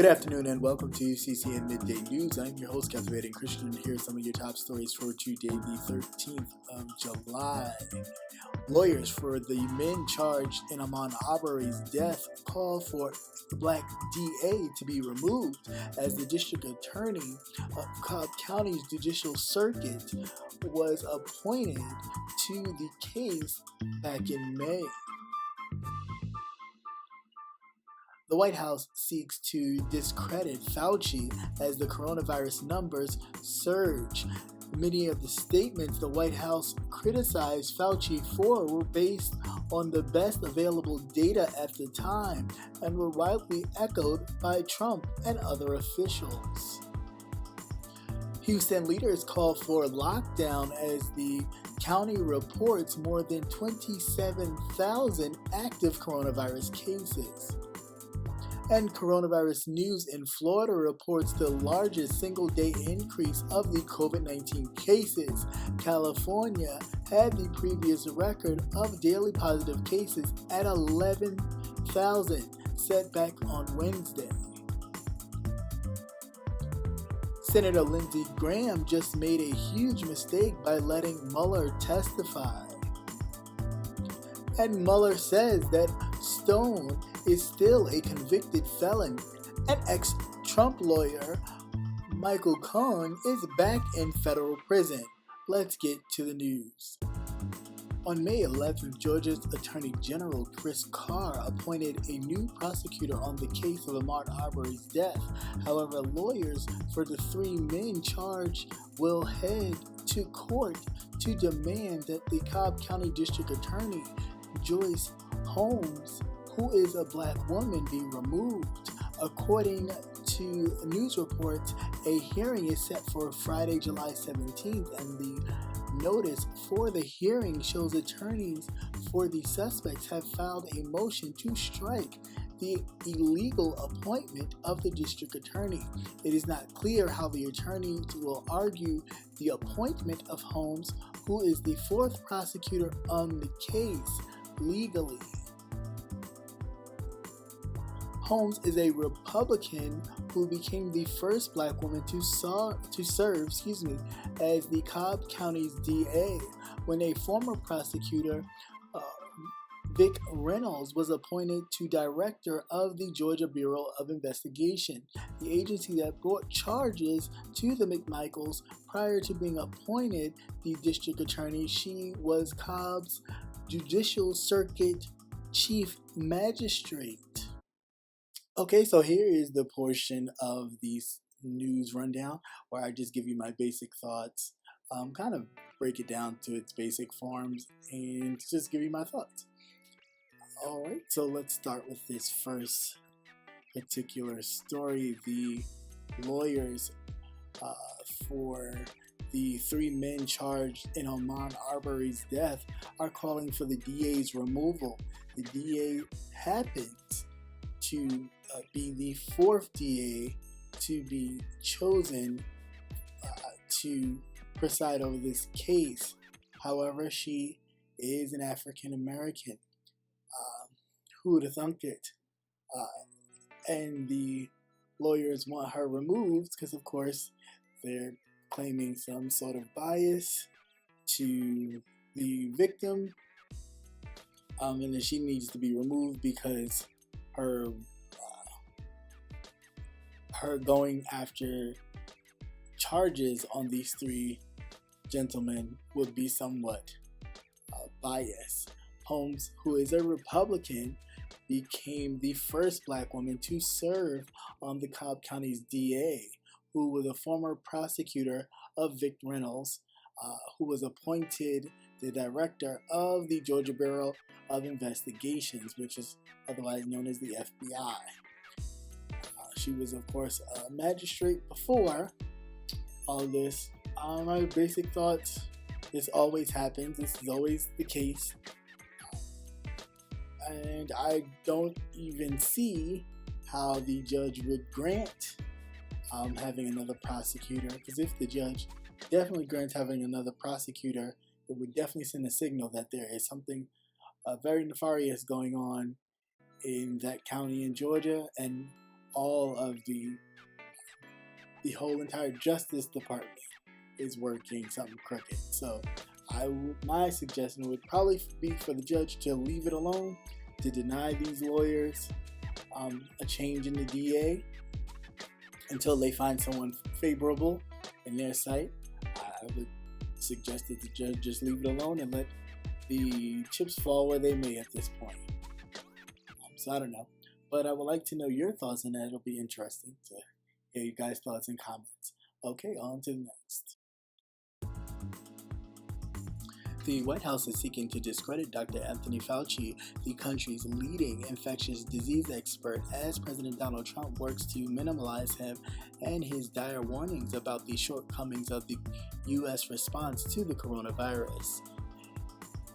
Good afternoon and welcome to CCN Midday News. I'm your host, Captivating Christian, and here are some of your top stories for today, the 13th of July. Lawyers for the men charged in Ahmaud Arbery's death call for the black DA to be removed as the district attorney of Cobb County's Judicial Circuit was appointed to the case back in May. The White House seeks to discredit Fauci as the coronavirus numbers surge. Many of the statements the White House criticized Fauci for were based on the best available data at the time and were widely echoed by Trump and other officials. Houston leaders call for lockdown as the county reports more than 27,000 active coronavirus cases. And coronavirus news in Florida reports the largest single-day increase of the COVID-19 cases. California had the previous record of daily positive cases at 11,000, set back on Wednesday. Senator Lindsey just made a huge mistake by letting Mueller testify. And Mueller says that Stone is still a convicted felon. An ex-Trump lawyer, Michael Cohen, is back in federal prison. Let's get to the news. On May 11th, Georgia's Attorney General Chris Carr appointed a new prosecutor on the case of Ahmaud Arbery's death. However, lawyers for the three men charged will head to court to demand that the Cobb County District Attorney, Joyette Holmes, who is a black woman, be removed. According to news reports, a hearing is set for Friday, July 17th, and the notice for the hearing shows attorneys for the suspects have filed a motion to strike the illegal appointment of the district attorney. It is not clear how the attorneys will argue the appointment of Holmes, who is the fourth prosecutor on the case, legally. Holmes is a Republican who became the first black woman to serve as the Cobb County's DA when a former prosecutor, Vic Reynolds, was appointed to director of the Georgia Bureau of Investigation, the agency that brought charges to the McMichaels. Prior to being appointed the district attorney, she was Cobb's Judicial Circuit Chief Magistrate. Okay, so here is the portion of the news rundown where I just give you my basic thoughts, kind of break it down to its basic forms, and just give you my thoughts. Alright, so let's start with this first particular story. The lawyers for the three men charged in Ahmaud Arbery's death are calling for the DA's removal. The DA happens to be the fourth DA to be chosen to preside over this case. However, she is an African American. Who would have thunk it? And the lawyers want her removed because, of course, they're claiming some sort of bias to the victim, and that she needs to be removed because her going after charges on these three gentlemen would be somewhat biased. Holmes, who is a Republican, became the first black woman to serve on the Cobb County's DA, who was a former prosecutor of Vic Reynolds, who was appointed the director of the Georgia Bureau of Investigations, which is otherwise known as the FBI. She was, of course, a magistrate before all this. My basic thoughts: this always happens. This is always the case. And I don't even see how the judge would grant having another prosecutor. Because if the judge definitely grants having another prosecutor, it would definitely send a signal that there is something very nefarious going on in that county in Georgia, and all of the whole entire Justice Department is working something crooked. So my suggestion would probably be for the judge to leave it alone, to deny these lawyers a change in the DA until they find someone favorable in their sight. I would suggest that the judge just leave it alone and let the chips fall where they may at this point. So I don't know, but I would like to know your thoughts on that. It'll be interesting to hear you guys' thoughts and comments. Okay, on to the next. The White House is seeking to discredit Dr. Anthony Fauci, the country's leading infectious disease expert, as President Donald Trump works to minimize him and his dire warnings about the shortcomings of the U.S. response to the coronavirus.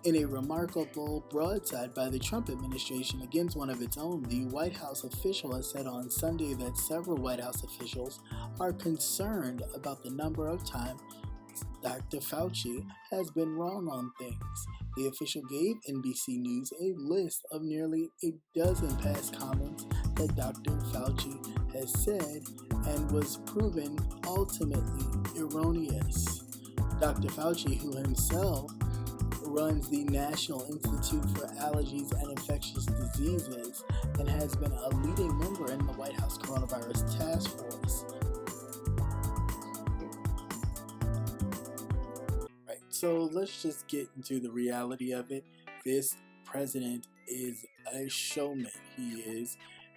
In a remarkable broadside by the Trump administration against one of its own, the White House official has said on Sunday that several White House officials are concerned about the number of times Dr. Fauci has been wrong on things. The official gave NBC News a list of nearly a dozen past comments that Dr. Fauci has said and was proven ultimately erroneous. Dr. Fauci, who himself runs the National Institute for Allergies and Infectious Diseases and has been a leading member in the White House Coronavirus Task Force. Right, so let's just get into the reality of it. This president is a showman. He is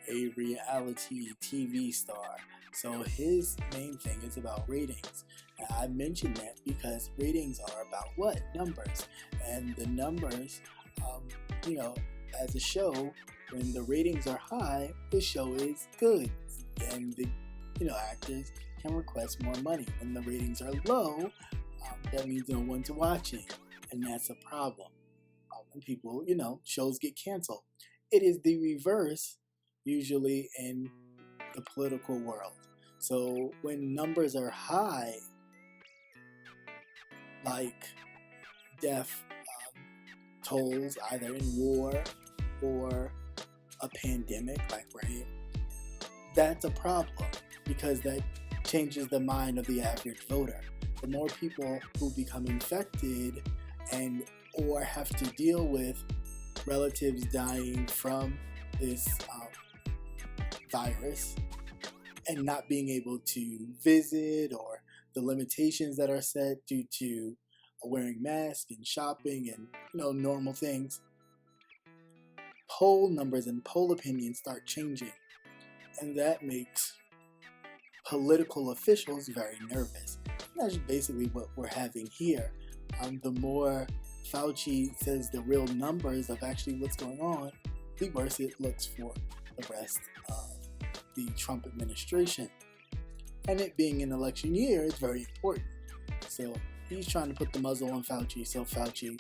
a reality TV star. So his main thing is about ratings. Now, I mentioned that because ratings are about what? Numbers. And the numbers, as a show, when the ratings are high, the show is good. And the, actors can request more money. When the ratings are low, that means no one's watching. And that's a problem. When people, shows get canceled. It is the reverse, usually in the political world. So when numbers are high, like death tolls either in war or a pandemic like we're in, that's a problem because that changes the mind of the average voter. The more people who become infected and or have to deal with relatives dying from this virus and not being able to visit, or the limitations that are set due to wearing masks and shopping and normal things, poll numbers and poll opinions start changing, and that makes political officials very nervous. And that's basically what we're having here. The more Fauci says the real numbers of actually what's going on, the worse it looks for the rest of the Trump administration. And it being an election year is very important. So he's trying to put the muzzle on Fauci so Fauci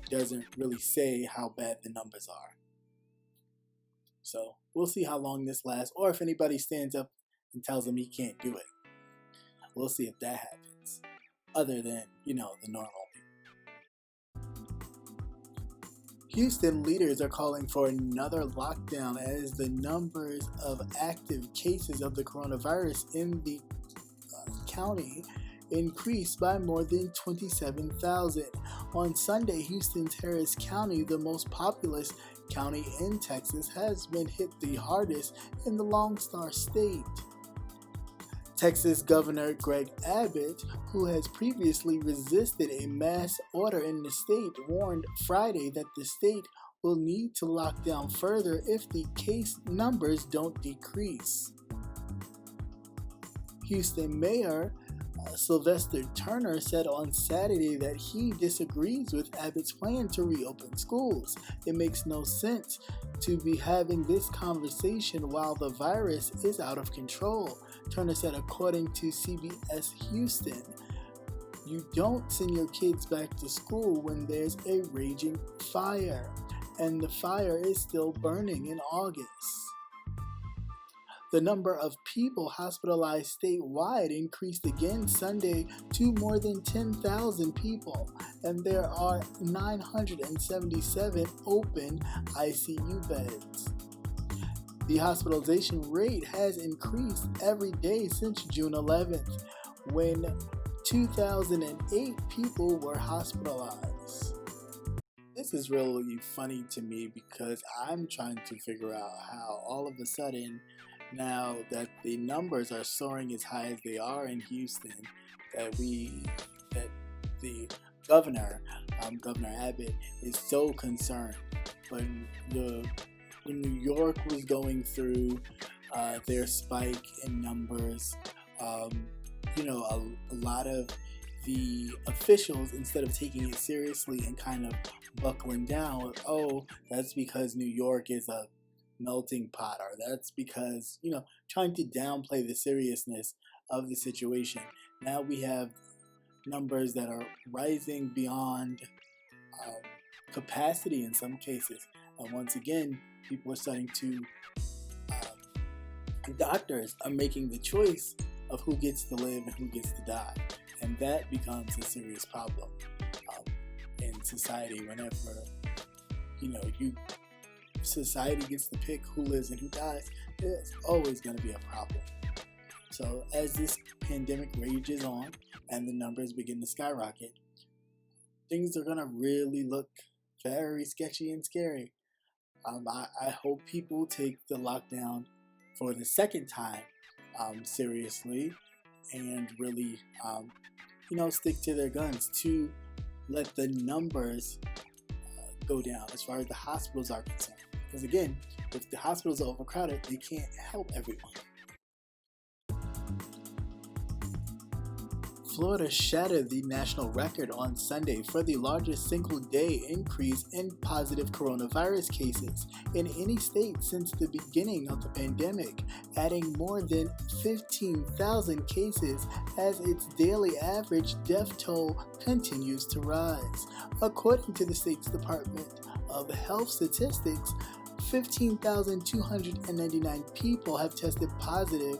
doesn't really say how bad the numbers are. So we'll see how long this lasts, or if anybody stands up and tells him he can't do it. We'll see if that happens, other than, the normal. Houston leaders are calling for another lockdown as the numbers of active cases of the coronavirus in the county increased by more than 27,000. On Sunday, Houston's Harris County, the most populous county in Texas, has been hit the hardest in the Lone Star State. Texas Governor Greg Abbott, who has previously resisted a mass order in the state, warned Friday that the state will need to lock down further if the case numbers don't decrease. Houston Mayor Sylvester Turner said on Saturday that he disagrees with Abbott's plan to reopen schools. It makes no sense to be having this conversation while the virus is out of control, Turner said, according to CBS Houston. You don't send your kids back to school when there's a raging fire, and the fire is still burning in August. The number of people hospitalized statewide increased again Sunday to more than 10,000 people, and there are 977 open ICU beds. The hospitalization rate has increased every day since June 11th, when 2,008 people were hospitalized. This is really funny to me because I'm trying to figure out how all of a sudden, now that the numbers are soaring as high as they are in Houston, that the governor, Governor Abbott, is so concerned. When New York was going through their spike in numbers, a lot of the officials, instead of taking it seriously and kind of buckling down, that's because New York is a melting pot, or that's because, trying to downplay the seriousness of the situation. Now we have numbers that are rising beyond capacity in some cases. And once again, people are starting to, doctors are making the choice of who gets to live and who gets to die. And that becomes a serious problem in society whenever, society gets to pick who lives and who dies. There's always going to be a problem. So as this pandemic rages on and the numbers begin to skyrocket, things are going to really look very sketchy and scary. I hope people take the lockdown for the second time seriously and really, stick to their guns to let the numbers go down as far as the hospitals are concerned. Because again, if the hospitals are overcrowded, they can't help everyone. Florida shattered the national record on Sunday for the largest single-day increase in positive coronavirus cases in any state since the beginning of the pandemic, adding more than 15,000 cases as its daily average death toll continues to rise. According to the state's Department of Health statistics, 15,299 people have tested positive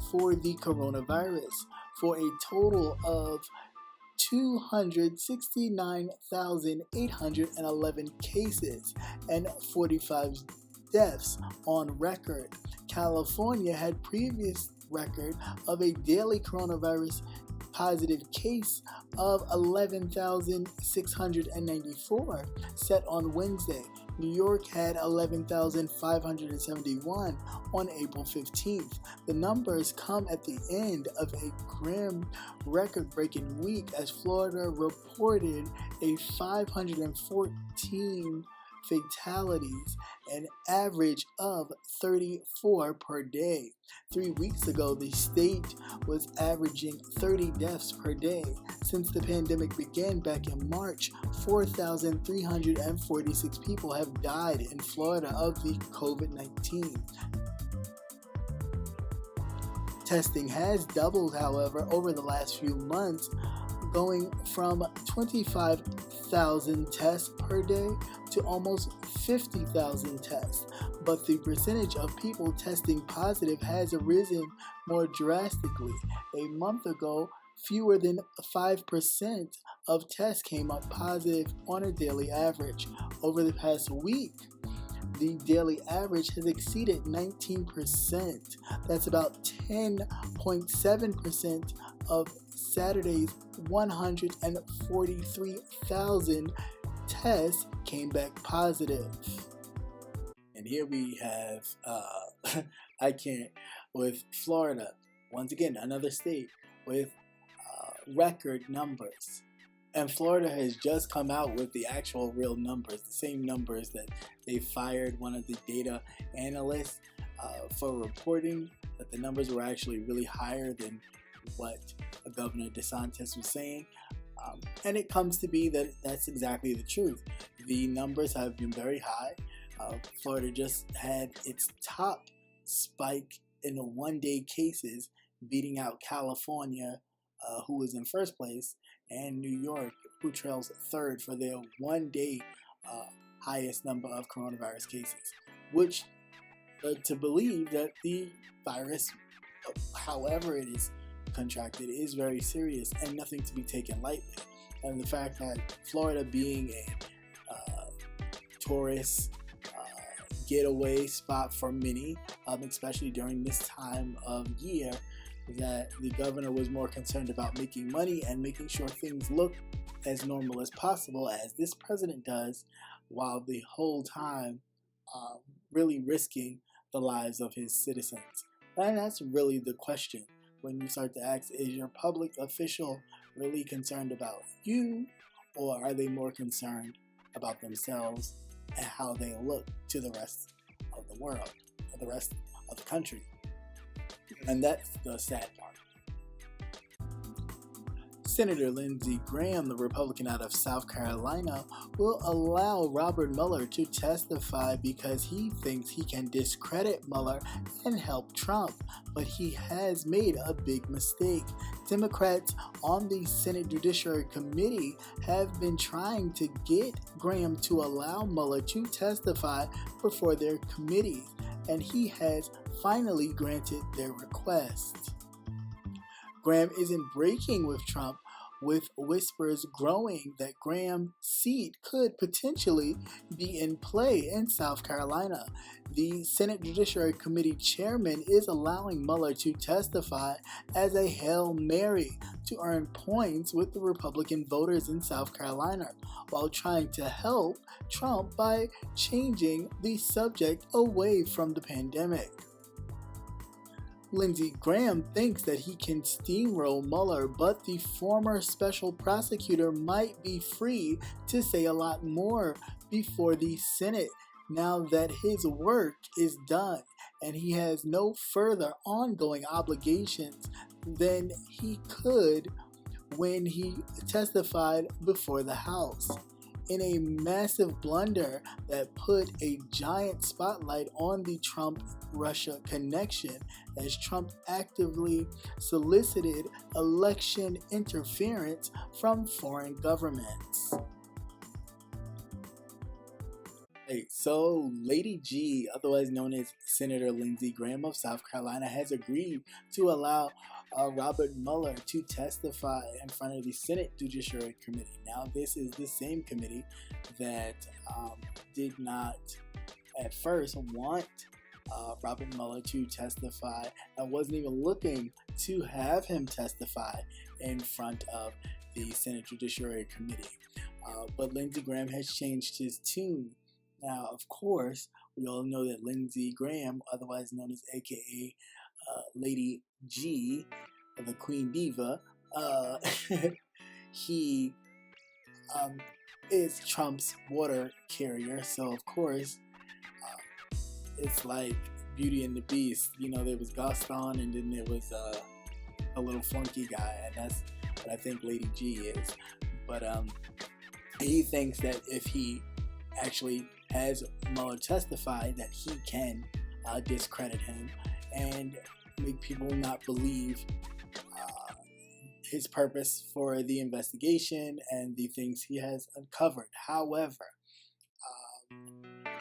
for the coronavirus, for a total of 269,811 cases and 45 deaths on record. California had previous record of a daily coronavirus positive case of 11,694 set on Wednesday. New York had 11,571 on April 15th. The numbers come at the end of a grim record-breaking week as Florida reported a 514 fatalities, an average of 34 per day. 3 weeks ago, the state was averaging 30 deaths per day. Since the pandemic began back in March, 4,346 people have died in Florida of the COVID-19. Testing has doubled, however, over the last few months, going from 25,000 tests per day to almost 50,000 tests. But the percentage of people testing positive has risen more drastically. A month ago, fewer than 5% of tests came up positive on a daily average. Over the past week, the daily average has exceeded 19%. That's about 10.7% of Saturday's 143,000 tests came back positive. And here we have, with Florida, once again, another state with record numbers. And Florida has just come out with the actual real numbers, the same numbers that they fired one of the data analysts for reporting that the numbers were actually really higher than what Governor DeSantis was saying. And it comes to be that that's exactly the truth. The numbers have been very high. Florida just had its top spike in the one-day cases, beating out California, who was in first place, and New York, who trails third for their one-day highest number of coronavirus cases, which to believe that the virus, however it is contracted, is very serious and nothing to be taken lightly. And the fact that Florida, being a tourist getaway spot for many, especially during this time of year, that the governor was more concerned about making money and making sure things look as normal as possible, as this president does, while the whole time really risking the lives of his citizens. And that's really the question when you start to ask, is your public official really concerned about you, or are they more concerned about themselves and how they look to the rest of the world, or the rest of the country? And that's the sad part. Senator Lindsey Graham, the Republican out of South Carolina, will allow Robert Mueller to testify because he thinks he can discredit Mueller and help Trump. But he has made a big mistake. Democrats on the Senate Judiciary Committee have been trying to get Graham to allow Mueller to testify before their committees, and he has finally granted their request. Graham isn't breaking with Trump, with whispers growing that Graham's seat could potentially be in play in South Carolina. The Senate Judiciary Committee chairman is allowing Mueller to testify as a Hail Mary to earn points with the Republican voters in South Carolina, while trying to help Trump by changing the subject away from the pandemic. Lindsey Graham thinks that he can steamroll Mueller, but the former special prosecutor might be free to say a lot more before the Senate now that his work is done and he has no further ongoing obligations than he could when he testified before the House. In a massive blunder that put a giant spotlight on the Trump-Russia connection, as Trump actively solicited election interference from foreign governments. So Lady G, otherwise known as Senator Lindsey Graham of South Carolina, has agreed to allow Robert Mueller to testify in front of the Senate Judiciary Committee. Now, this is the same committee that did not at first want Robert Mueller to testify and wasn't even looking to have him testify in front of the Senate Judiciary Committee. But Lindsey Graham has changed his tune. Now, of course, we all know that Lindsey Graham, otherwise known as AKA Lady G, the Queen Diva, he is Trump's water carrier. So, of course, it's like Beauty and the Beast. You know, there was Gaston, and then there was a little flunky guy, and that's what I think Lady G is. But he thinks that if he actually has Mueller testify, that he can discredit him and make people not believe his purpose for the investigation and the things he has uncovered. However,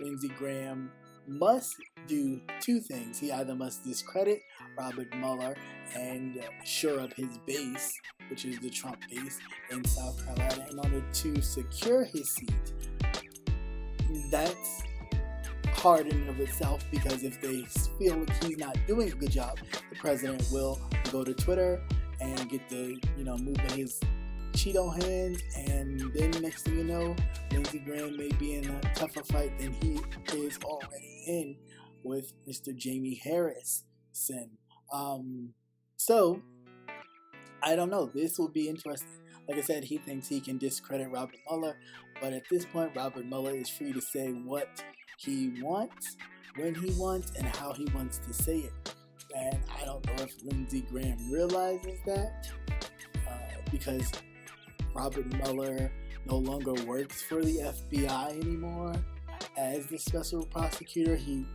Lindsey Graham must do two things. He either must discredit Robert Mueller and shore up his base, which is the Trump base in South Carolina, in order to secure his seat. That's hard in and of itself, because if they feel like he's not doing a good job, the president will go to Twitter and get the, moving his Cheeto hands, and then next thing you know, Lindsey Graham may be in a tougher fight than he is already in with Mr. Jamie Harrison. So, I don't know. This will be interesting. Like I said, he thinks he can discredit Robert Mueller, but at this point, Robert Mueller is free to say what he wants, when he wants, and how he wants to say it. And I don't know if Lindsey Graham realizes that, because Robert Mueller no longer works for the FBI anymore as the special prosecutor. He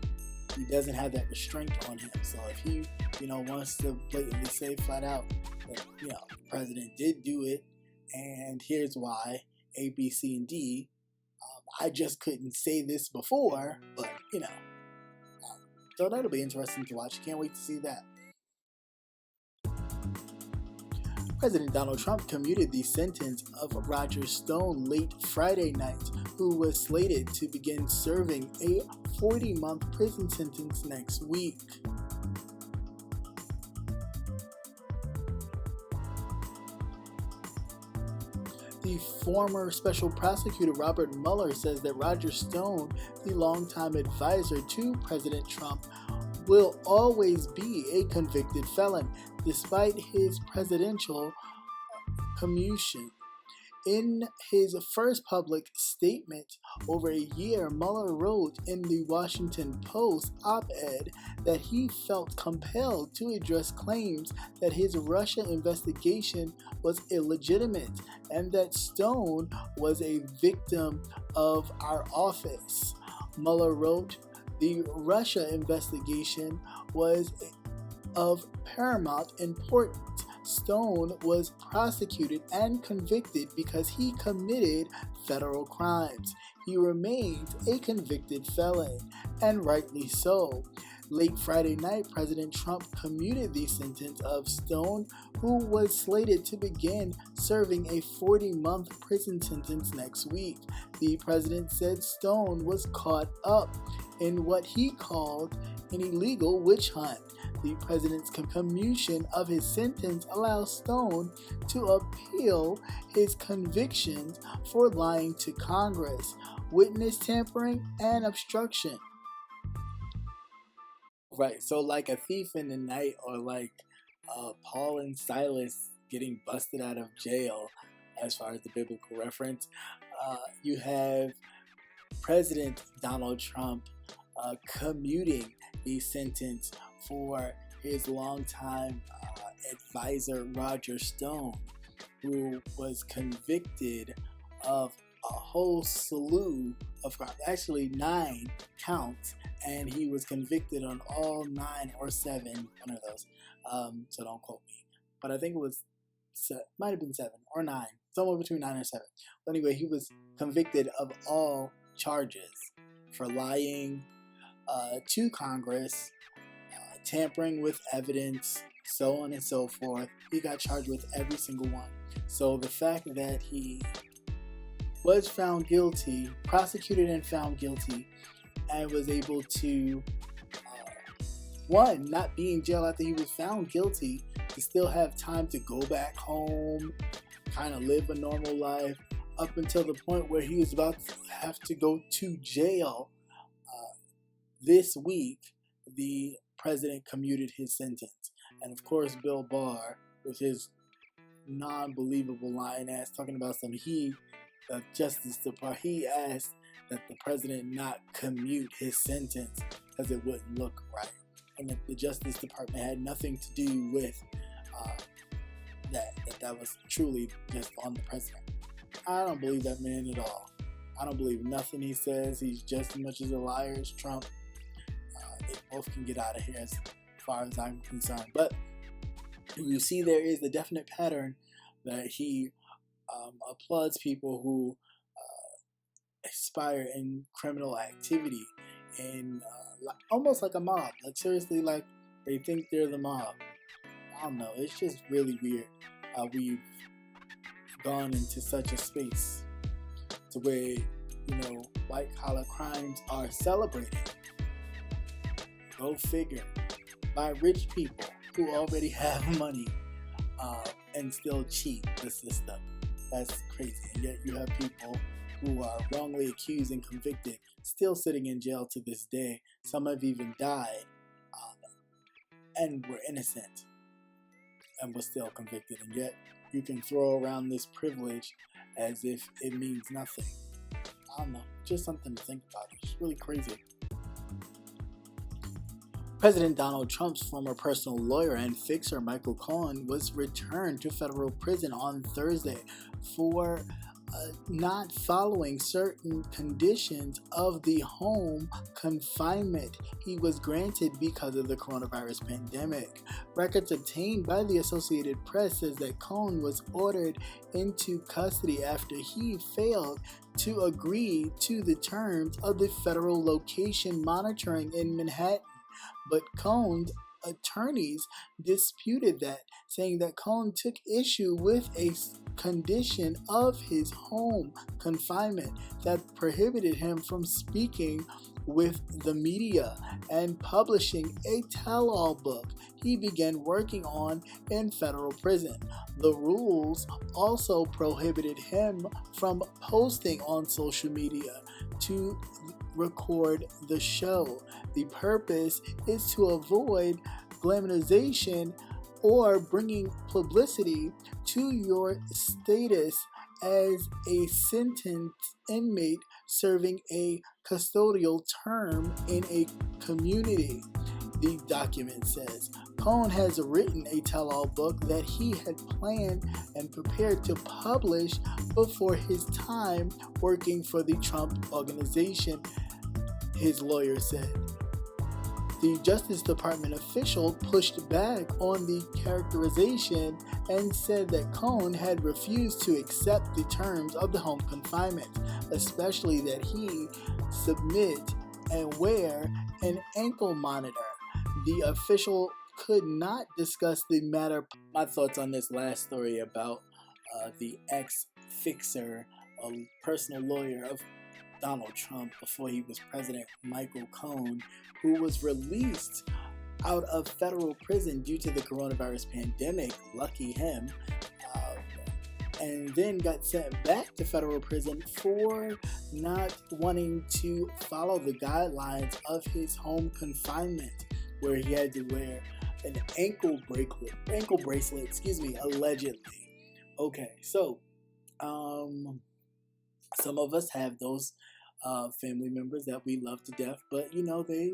doesn't have that restraint on him. So if he, wants to blatantly say flat out that, the president did do it, and here's why, A, B, C, and D, I just couldn't say this before, but, so that'll be interesting to watch. Can't wait to see that. President Donald Trump commuted the sentence of Roger Stone late Friday night, who was slated to begin serving a 40-month prison sentence next week. The former special prosecutor Robert Mueller says that Roger Stone, the longtime advisor to President Trump, will always be a convicted felon, despite his presidential commutation. In his first public statement over a year, Mueller wrote in the Washington Post op-ed that he felt compelled to address claims that his Russia investigation was illegitimate and that Stone was a victim of our office. Mueller wrote, "The Russia investigation was of paramount importance. Stone was prosecuted and convicted because he committed federal crimes. He remains a convicted felon, and rightly so." Late Friday night, President Trump commuted the sentence of Stone, who was slated to begin serving a 40-month prison sentence next week. The president said Stone was caught up in what he called an illegal witch hunt. The president's commutation of his sentence allows Stone to appeal his convictions for lying to Congress, witness tampering, and obstruction. Right, so like a thief in the night, or like Paul and Silas getting busted out of jail, as far as the biblical reference, you have President Donald Trump commuting the sentence for his longtime advisor Roger Stone, who was convicted of a whole slew of crimes, actually 9 counts, and he was convicted on all 9 or 7, one of those. So don't quote me, but I think it was might have been 7 or 9, somewhere between 9 or 7. But anyway, he was convicted of all charges for lying to Congress, tampering with evidence, so on and so forth. He got charged with every single one. So the fact that he was found guilty, prosecuted and found guilty, and was able to, not be in jail after he was found guilty, to still have time to go back home, kind of live a normal life, up until the point where he was about to have to go to jail. This week, the president commuted his sentence. And of course, Bill Barr, with his non-believable lying ass, talking about the Justice Department, he asked that the president not commute his sentence because it wouldn't look right. And that the Justice Department had nothing to do with that was truly just on the president. I don't believe that man at all. I don't believe nothing he says. He's just as much as a liar as Trump. They both can get out of here as far as I'm concerned. But you see, there is a definite pattern that he applauds people who aspire in criminal activity, and almost like a mob. Like seriously, like they think they're the mob. I don't know. It's just really weird how we've gone into such a space to where, white collar crimes are celebrated. Go figure. By rich people who already have money and still cheat the system. That's crazy. And yet you have people who are wrongly accused and convicted still sitting in jail to this day. Some have even died and were innocent and were still convicted. And yet you can throw around this privilege as if it means nothing. I don't know. Just something to think about. It's really crazy. President Donald Trump's former personal lawyer and fixer Michael Cohen was returned to federal prison on Thursday for not following certain conditions of the home confinement he was granted because of the coronavirus pandemic. Records obtained by the Associated Press says that Cohen was ordered into custody after he failed to agree to the terms of the federal location monitoring in Manhattan. But Cohen's attorneys disputed that, saying that Cohen took issue with a condition of his home confinement that prohibited him from speaking with the media and publishing a tell-all book he began working on in federal prison. The rules also prohibited him from posting on social media to record the show. The purpose is to avoid glamorization or bringing publicity to your status as a sentenced inmate serving a custodial term in a community. The document says Cohen has written a tell-all book that he had planned and prepared to publish before his time working for the Trump organization, his lawyer said. The Justice Department official pushed back on the characterization and said that Cohen had refused to accept the terms of the home confinement, especially that he submit and wear an ankle monitor. The official could not discuss the matter. My thoughts on this last story about the ex-fixer, a personal lawyer of Donald Trump before he was president, Michael Cohen, who was released out of federal prison due to the coronavirus pandemic, lucky him, and then got sent back to federal prison for not wanting to follow the guidelines of his home confinement, where he had to wear an ankle bracelet, allegedly. Okay, so some of us have those family members that we love to death, but they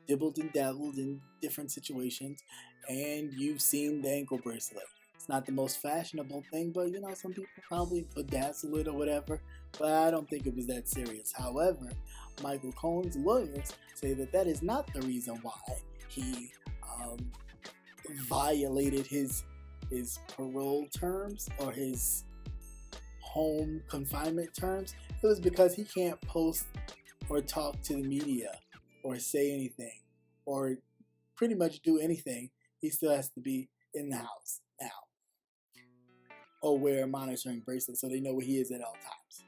dibbled and dabbled in different situations, and you've seen the ankle bracelet. It's not the most fashionable thing, but some people probably bedazzle it or whatever, but I don't think it was that serious. However, Michael Cohen's lawyers say that is not the reason why he violated his parole terms or his home confinement terms. It was because he can't post or talk to the media or say anything or pretty much do anything. He still has to be in the house now or wear a monitoring bracelet so they know where he is at all times.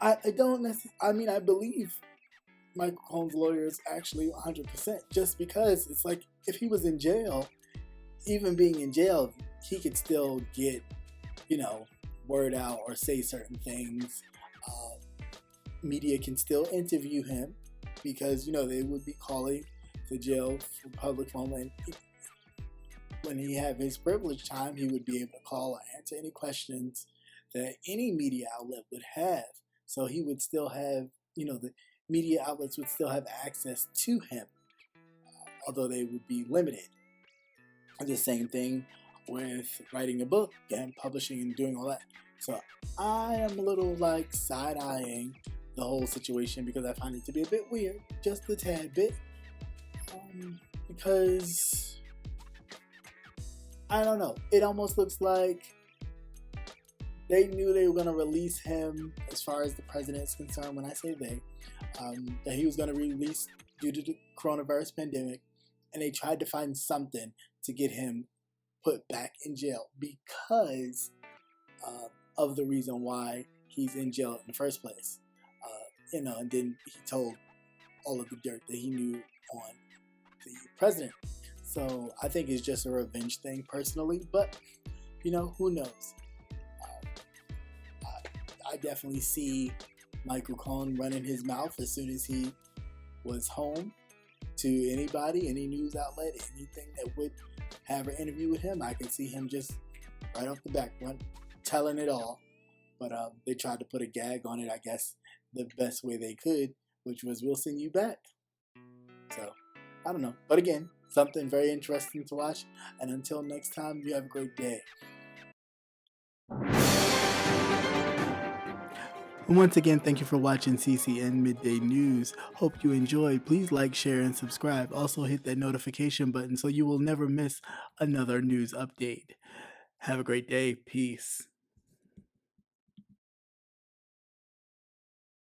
I don't necessarily, I believe Michael Cohen's lawyer is actually 100%, just because it's like if he was in jail, even being in jail, he could still get, word out or say certain things. Media can still interview him because, they would be calling the jail for public phone. And when he had his privilege time, he would be able to call or answer any questions that any media outlet would have. So he would still have, the media outlets would still have access to him, although they would be limited. The same thing with writing a book and publishing and doing all that. So I am a little side-eyeing the whole situation because I find it to be a bit weird, just a tad bit, because I don't know. It almost looks like they knew they were going to release him, as far as the president is concerned. When I say they, that he was going to release due to the coronavirus pandemic, and they tried to find something to get him put back in jail because of the reason why he's in jail in the first place. And then he told all of the dirt that he knew on the president. So I think it's just a revenge thing personally, but who knows? I definitely see Michael Cohen running his mouth as soon as he was home to anybody, any news outlet, anything that would have an interview with him. I could see him just right off the back telling it all. But they tried to put a gag on it, I guess, the best way they could, which was, we'll send you back. So, I don't know. But again, something very interesting to watch. And until next time, you have a great day. Once again, thank you for watching CCN Midday News. Hope you enjoyed. Please like, share, and subscribe. Also hit that notification button so you will never miss another news update. Have a great day. Peace.